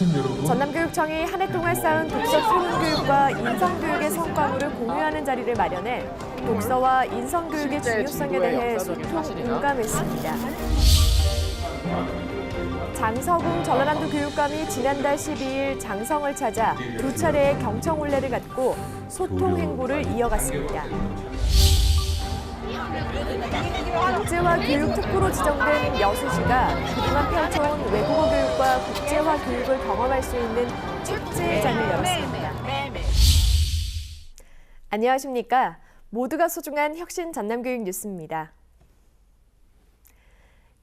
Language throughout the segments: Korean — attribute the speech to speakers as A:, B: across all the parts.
A: 전남교육청이 한 해 동안 쌓은 독서 토론교육과 인성교육의 성과물을 공유하는 자리를 마련해 독서와 인성교육의 중요성에 대해 소통 공감했습니다. 장서궁 전라남도 교육감이 지난달 12일 장성을 찾아 두 차례의 경청올레를 갖고 소통 행보를 이어갔습니다. 국제화 교육 특구로 지정된 여수시가 그동안 펼쳐온 외국어 교육과 국제화 교육을 경험할 수 있는 축제장을 열었습니다. 안녕하십니까? 모두가 소중한 혁신 전남교육 뉴스입니다.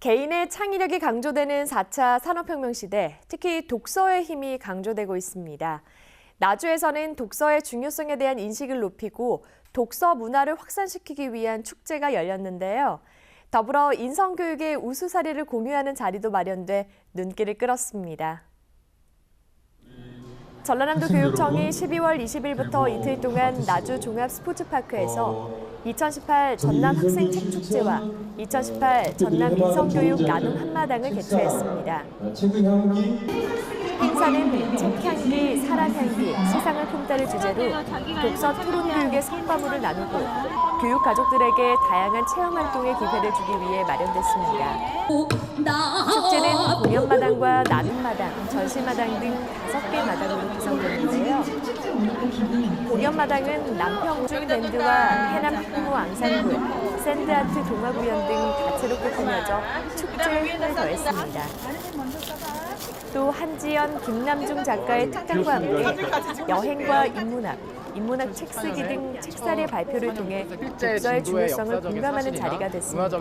A: 개인의 창의력이 강조되는 4차 산업혁명 시대, 특히 독서의 힘이 강조되고 있습니다. 나주에서는 독서의 중요성에 대한 인식을 높이고 독서 문화를 확산시키기 위한 축제가 열렸는데요. 더불어 인성교육의 우수 사례를 공유하는 자리도 마련돼 눈길을 끌었습니다. 전라남도 교육청이 12월 20일부터 이틀 동안 나주 종합스포츠파크에서 2018 전남 학생 책축제와 2018 전남 인성교육 나눔 한마당을 개최했습니다. 행사는 책향기, 사랑향기, 세상을 품다를 주제로 독서 토론 교육의 성과물을 나누고 교육 가족들에게 다양한 체험 활동의 기회를 주기 위해 마련됐습니다. 축제는 공연마당과 나눔마당, 전시마당 등 5개 마당으로 구성되는데요. 공연마당은 남평중 밴드와 해남 학부모 앙상블, 샌드아트 동화구연 등 다채롭게 꾸며져 축제의 힘을 더했습니다. 또 한지연, 김남중 작가의 특강과 함께 여행과 인문학 책쓰기 등 책살의 발표를 통해 독서의 중요성을 공감하는 자리가 됐습니다.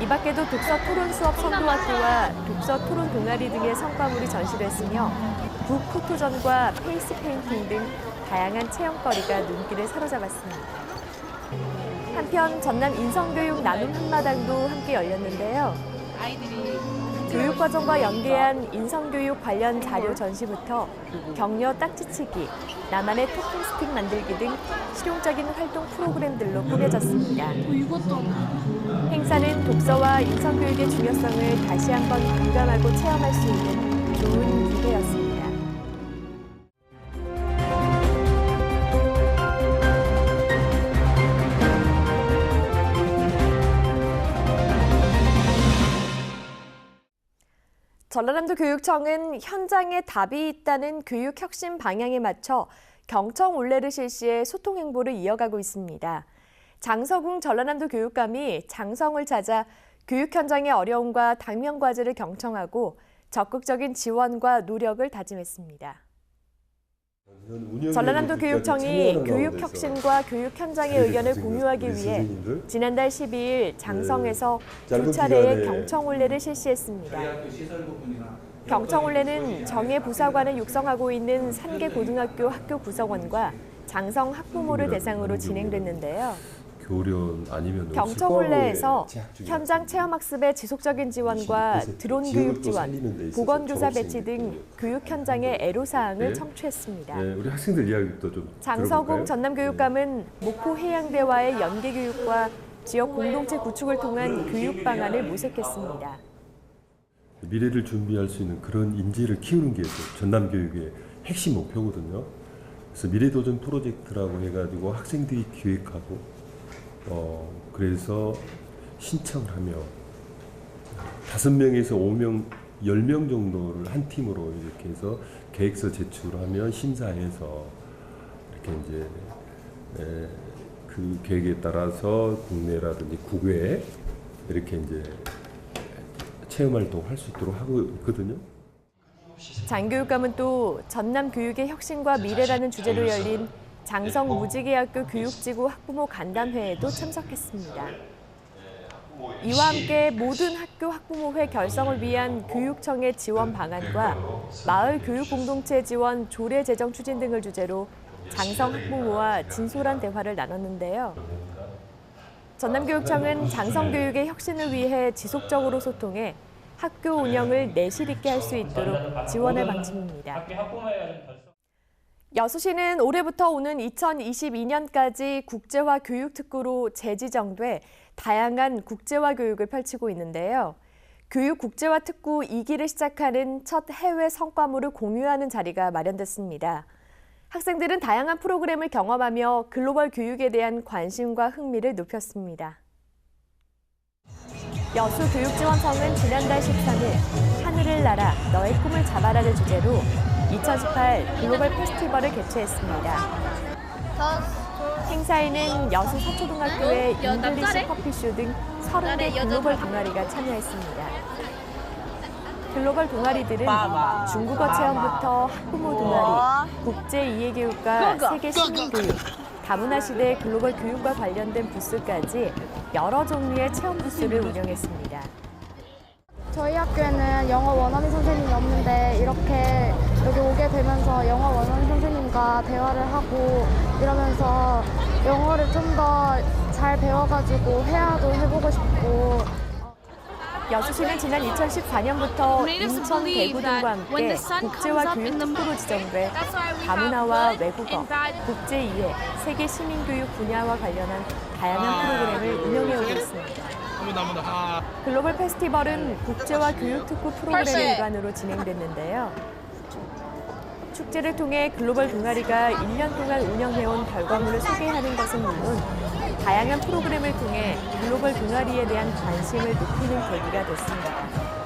A: 이 밖에도 독서 토론 수업 선도학교와 독서 토론 동아리 등의 성과물이 전시됐으며 북포토전과 페이스 페인팅 등 다양한 체험거리가 눈길을 사로잡았습니다. 한편 전남 인성교육 나눔 한마당도 함께 열렸는데요. 교육과정과 연계한 인성교육 관련 자료 전시부터 격려 딱지치기, 나만의 토킹 스틱 만들기 등 실용적인 활동 프로그램들로 꾸며졌습니다. 행사는 독서와 인성교육의 중요성을 다시 한번 공감하고 체험할 수 있는 좋은 기회였습니다. 전라남도 교육청은 현장에 답이 있다는 교육 혁신 방향에 맞춰 경청 올레를 실시해 소통 행보를 이어가고 있습니다. 장서궁 전라남도 교육감이 장성을 찾아 교육 현장의 어려움과 당면 과제를 경청하고 적극적인 지원과 노력을 다짐했습니다. 전라남도 교육청이 교육 혁신과 교육 현장의 의견을 공유하기 위해 지난달 12일 장성에서 두 차례의 경청올레를 실시했습니다. 경청올레는 정예 부사관을 육성하고 있는 산계 고등학교 학교 구성원과 장성 학부모를 대상으로 진행됐는데요. 경청올레에서 현장 체험학습의 지속적인 지원과 드론 교육 지원, 보건교사 배치 등 교육 현장의 애로사항을 청취했습니다.
B: 우리 학생들 이야기도 좀
A: 장서궁 전남교육감은 목포 해양대와의 연계교육과 지역 공동체 구축을 통한 교육 방안을 모색했습니다.
B: 미래를 준비할 수 있는 그런 인재를 키우는 게 전남교육의 핵심 목표거든요. 그래서 미래도전 프로젝트라고 해가지고 학생들이 기획하고 그래서 신청을 하며 5명에서 5명, 10명 정도를 한 팀으로 이렇게 해서 계획서 제출하면 심사해서 이렇게 이제 그 계획에 따라서 국내라든지 국외 이렇게 이제 체험 활동 할 수 있도록 하고 있거든요.
A: 장 교육감은 또 전남 교육의 혁신과 미래라는 주제로 열린 장성 무지개학교 교육지구 학부모 간담회에도 참석했습니다. 이와 함께 모든 학교 학부모회 결성을 위한 교육청의 지원 방안과 마을 교육 공동체 지원 조례 제정 추진 등을 주제로 장성 학부모와 진솔한 대화를 나눴는데요. 전남교육청은 장성교육의 혁신을 위해 지속적으로 소통해 학교 운영을 내실 있게 할 수 있도록 지원할 방침입니다. 여수시는 올해부터 오는 2022년까지 국제화 교육 특구로 재지정돼 다양한 국제화 교육을 펼치고 있는데요. 교육 국제화 특구 2기를 시작하는 첫 해외 성과물을 공유하는 자리가 마련됐습니다. 학생들은 다양한 프로그램을 경험하며 글로벌 교육에 대한 관심과 흥미를 높였습니다. 여수교육지원청은 지난달 13일 하늘을 날아 너의 꿈을 잡아라를 주제로 2018 글로벌 페스티벌을 개최했습니다. 행사에는 여수 서초등학교의 잉글리시 커피쇼 등 30개 글로벌 동아리가 참여했습니다. 글로벌 동아리들은 중국어 체험부터 학부모 동아리, 국제 이해교육과 세계 시민교육, 다문화 시대 글로벌 교육과 관련된 부스까지 여러 종류의 체험 부스를 운영했습니다.
C: 저희 학교에는 영어 원어민 선생님이 없는데 이렇게 여기 오게 되면서 영어 원어민 선생님과 대화를 하고 이러면서 영어를 좀 더 잘 배워가지고 회화도 해보고 싶고.
A: 여수시는 지난 2014년부터 인천, 대구 등과 함께 국제화 교육 특구로 지정돼 다문화와 외국어, 국제이해, 세계 시민교육 분야와 관련한 다양한 프로그램을 운영해오고 있습니다. 글로벌 페스티벌은 국제화 교육 특구 프로그램의 일환으로 진행됐는데요. 축제를 통해 글로벌 동아리가 1년 동안 운영해온 결과물을 소개하는 것은 물론 다양한 프로그램을 통해 글로벌 동아리에 대한 관심을 높이는 계기가 됐습니다.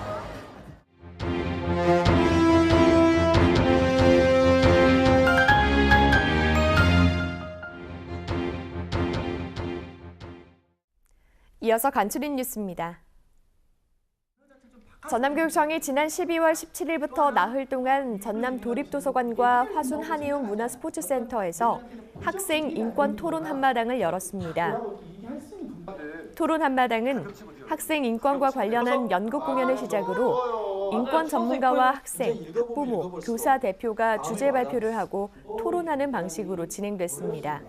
A: 이어서 간추린 뉴스입니다. 전남교육청이 지난 12월 17일부터 나흘 동안 전남 도립도서관과 화순 한의웅 문화스포츠센터에서 학생 인권 토론 한마당을 열었습니다. 토론 한마당은 학생 인권과 관련한 연극 공연을 시작으로 인권 전문가와 학생, 학부모, 교사 대표가 주제 발표를 하고 토론하는 방식으로 진행됐습니다.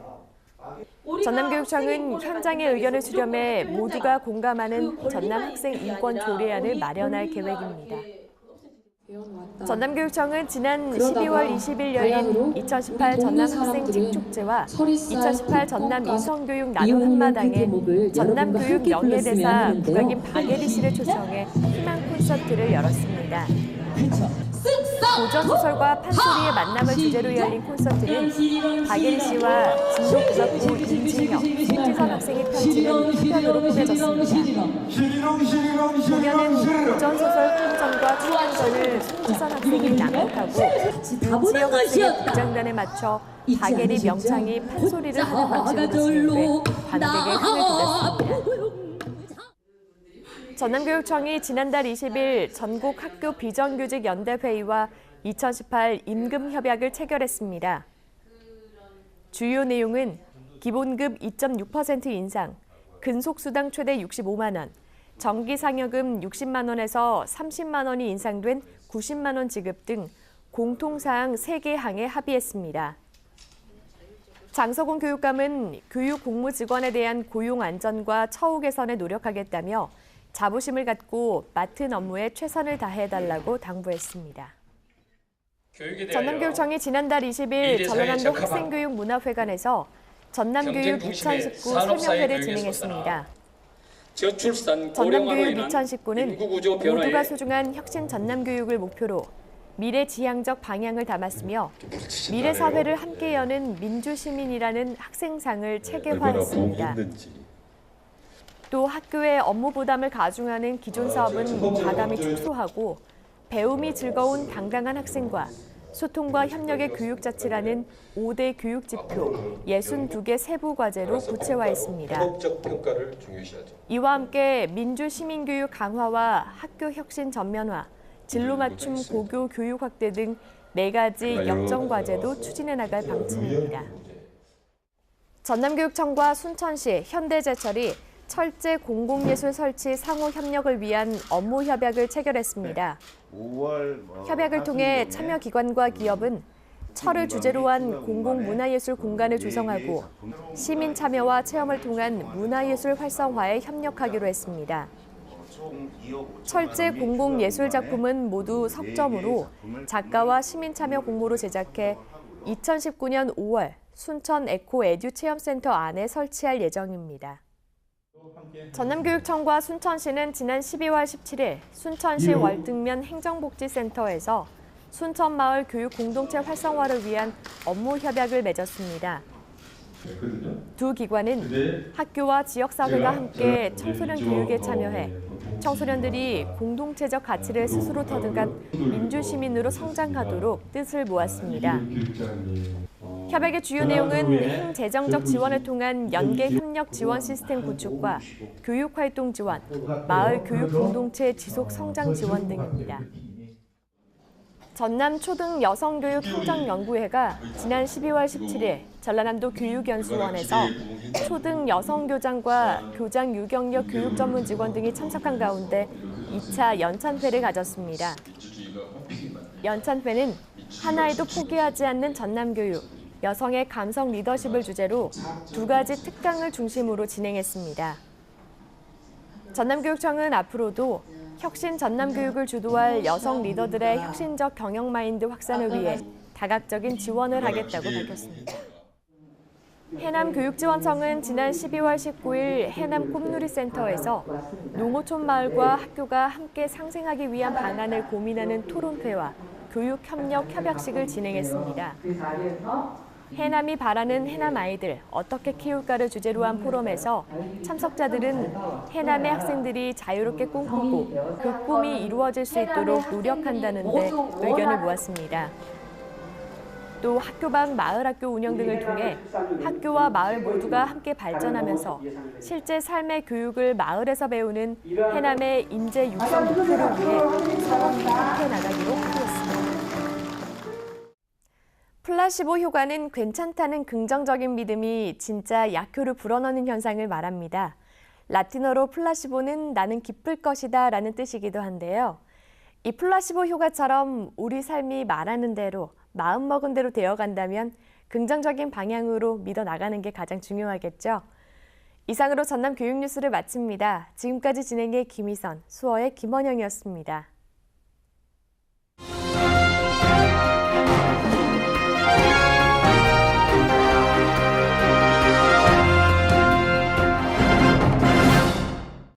A: 전남교육청은 현장의 의견을 수렴해 모두가 공감하는 전남 학생 인권 조례안을 마련할 계획입니다. 전남교육청은 지난 12월 20일 열린 2018 전남 학생 칙축제와 2018 전남 인성교육 나눔 한마당에 전남교육 영예대사 국악인 박예리 씨를 초청해 희망 콘서트를 열었습니다. 고전소설과 판소리의 만남을 주제로 열린 콘서트는 박예리 씨와 진도국악부 임진혁, 김지선 학생이 펼치는 표현으로 꾸며졌습니다. 공연은 고전소설 흥전과 추한전을 손지선 학생이 낭독하고 임지혁 학생의 부장단에 맞춰 박예리 명창이 판소리를 하는 방식으로 진행돼 관객의 흥을 돋았습니다. 전남교육청이 지난달 20일 전국 학교 비정규직 연대회의와 2018 임금협약을 체결했습니다. 주요 내용은 기본급 2.6% 인상, 근속수당 최대 65만 원, 정기상여금 60만 원에서 30만 원이 인상된 90만 원 지급 등 공통사항 3개 항에 합의했습니다. 장석훈 교육감은 교육 공무 직원에 대한 고용 안전과 처우 개선에 노력하겠다며 자부심을 갖고 맡은 업무에 최선을 다해달라고 당부했습니다. 전남교육청이 지난달 20일 전라남도 학생교육문화회관에서 전남교육 2019 설명회를 진행했습니다. 전남교육 2019는 모두가 소중한 혁신 전남교육을 목표로 미래지향적 방향을 담았으며 미래 사회를 함께 여는 민주시민이라는 학생상을 체계화했습니다. 또 학교의 업무 부담을 가중하는 기존 사업은 과감히 축소하고 배움이 즐거운 당당한 학생과 소통과 협력의 교육자치라는 5대 교육지표 62개 세부 과제로 구체화했습니다. 이와 함께 민주시민교육 강화와 학교 혁신 전면화, 진로 맞춤 고교 교육 확대 등 4가지 역점 과제도 추진해 나갈 방침입니다. 전남교육청과 순천시, 현대제철이 철제 공공예술 설치 상호 협력을 위한 업무 협약을 체결했습니다. 협약을 통해 참여기관과 기업은 철을 주제로 한 공공문화예술 공간을 조성하고 시민 참여와 체험을 통한 문화예술 활성화에 협력하기로 했습니다. 철제 공공예술 작품은 모두 석점으로 작가와 시민 참여 공모로 제작해 2019년 5월 순천 에코 에듀 체험센터 안에 설치할 예정입니다. 전남교육청과 순천시는 지난 12월 17일 순천시 월등면 행정복지센터에서 순천마을 교육 공동체 활성화를 위한 업무 협약을 맺었습니다. 두 기관은 학교와 지역사회가 함께 청소년 교육에 참여해 청소년들이 공동체적 가치를 스스로 터득한 민주시민으로 성장하도록 뜻을 모았습니다. 협약의 주요 내용은 행재정적 지원을 통한 연계 협력 지원 시스템 구축과 교육활동 지원, 마을 교육 공동체 지속 성장 지원 등입니다. 전남 초등 여성교육 행정연구회가 지난 12월 17일 전라남도 교육연수원에서 초등 여성교장과 교장 유경력 교육 전문 직원 등이 참석한 가운데 2차 연찬회를 가졌습니다. 연찬회는 하나에도 포기하지 않는 전남교육, 여성의 감성 리더십을 주제로 두 가지 특강을 중심으로 진행했습니다. 전남교육청은 앞으로도 혁신 전남교육을 주도할 여성 리더들의 혁신적 경영 마인드 확산을 위해 다각적인 지원을 하겠다고 밝혔습니다. 해남교육지원청은 지난 12월 19일 해남 꽃누리센터에서 농어촌 마을과 학교가 함께 상생하기 위한 방안을 고민하는 토론회와 교육협력 협약식을 진행했습니다. 해남이 바라는 해남 아이들 어떻게 키울까를 주제로 한 포럼에서 참석자들은 해남의 학생들이 자유롭게 꿈꾸고 그 꿈이 이루어질 수 있도록 노력한다는 데 의견을 모았습니다. 또 학교 밖 마을학교 운영 등을 통해 학교와 마을 모두가 함께 발전하면서 실제 삶의 교육을 마을에서 배우는 해남의 인재 육성 목표를 위해 사업이 함께 나가기로 합의했습니다. 플라시보 효과는 괜찮다는 긍정적인 믿음이 진짜 약효를 불어넣는 현상을 말합니다. 라틴어로 플라시보는 나는 기쁠 것이다 라는 뜻이기도 한데요. 이 플라시보 효과처럼 우리 삶이 말하는 대로 마음먹은 대로 되어간다면 긍정적인 방향으로 믿어 나가는 게 가장 중요하겠죠. 이상으로 전남 교육 뉴스를 마칩니다. 지금까지 진행의 김희선, 수어의 김원영이었습니다.